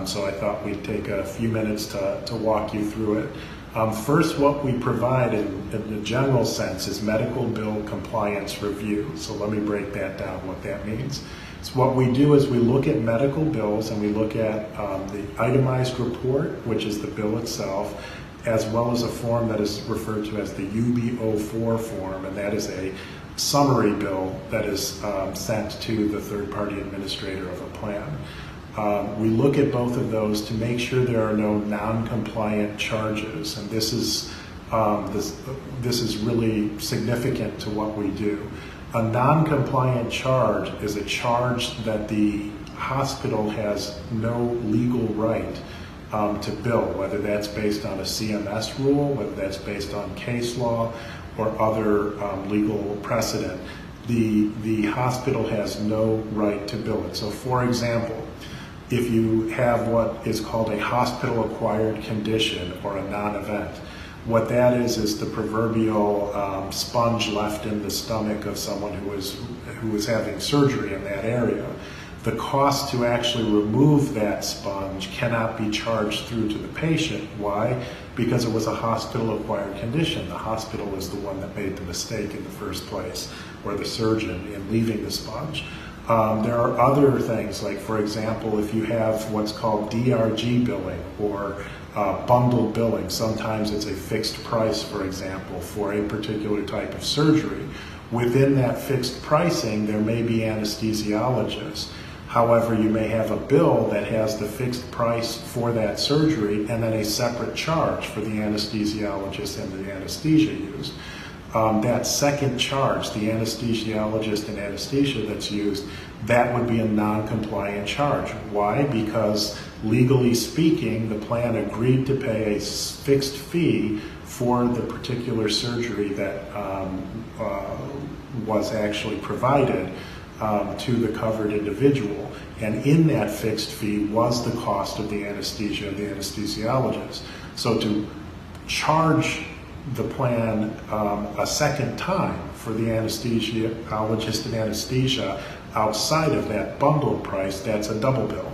So I thought we'd take a few minutes to walk you through it. First, what we provide in the general sense is medical bill compliance review. So let me break that down, what that means. So what we do is we look at medical bills and we look at the itemized report, which is the bill itself, as well as a form that is referred to as the UB04 form, and that is a summary bill that is sent to the third-party administrator of a plan. We look at both of those to make sure there are no non-compliant charges, and this is really significant to what we do. A non-compliant charge is a charge that the hospital has no legal right to bill, whether that's based on a CMS rule, whether that's based on case law or other legal precedent. The hospital has no right to bill it. So for example, if you have what is called a hospital-acquired condition or a non-event, what that is the proverbial sponge left in the stomach of someone who was having surgery in that area. The cost to actually remove that sponge cannot be charged through to the patient. Why? Because it was a hospital-acquired condition. The hospital is the one that made the mistake in the first place, or the surgeon, in leaving the sponge. There are other things, like for example, if you have what's called DRG billing or bundled billing, sometimes it's a fixed price, for example, for a particular type of surgery. Within that fixed pricing, there may be anesthesiologists. However, you may have a bill that has the fixed price for that surgery and then a separate charge for the anesthesiologist and the anesthesia used. That second charge, the anesthesiologist and anesthesia that's used, that would be a non-compliant charge. Why? Because legally speaking, the plan agreed to pay a fixed fee for the particular surgery that was actually provided to the covered individual. And in that fixed fee was the cost of the anesthesia and the anesthesiologist. So to charge the plan a second time for the anesthesiologist and anesthesia outside of that bundled price, that's a double bill,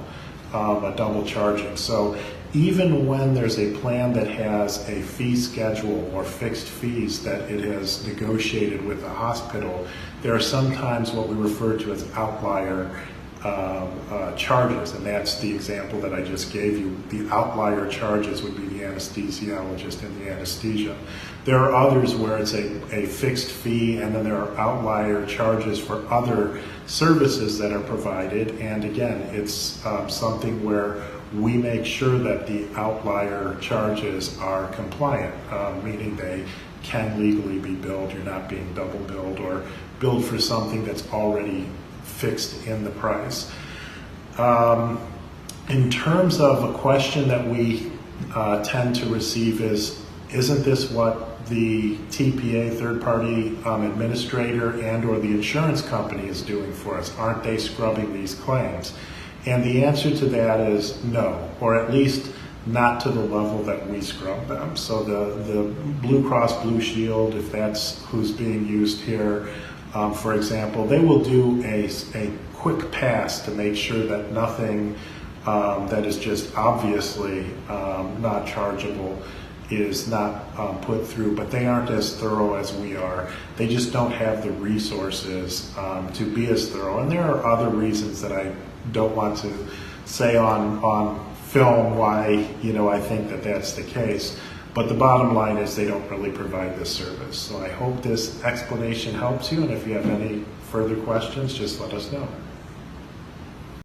a double charging. So even when there's a plan that has a fee schedule or fixed fees that it has negotiated with the hospital, there are sometimes what we refer to as outlier charges, and that's the example that I just gave you. The outlier charges would be the anesthesiologist and the anesthesia. There are others where it's a fixed fee, and then there are outlier charges for other services that are provided, and again, it's something where we make sure that the outlier charges are compliant, meaning they can legally be billed. You're not being double billed or billed for something that's already fixed in the price. In terms of a question that we tend to receive is, isn't this what the TPA, third-party administrator, and or the insurance company is doing for us? Aren't they scrubbing these claims? And the answer to that is no, or at least not to the level that we scrub them. So the Blue Cross Blue Shield, if that's who's being used here, for example, they will do a quick pass to make sure that nothing that is just obviously not chargeable is not put through, but they aren't as thorough as we are. They just don't have the resources to be as thorough. And there are other reasons that I don't want to say on film why I think that that's the case. But the bottom line is they don't really provide this service. So I hope this explanation helps you, and if you have any further questions, just let us know.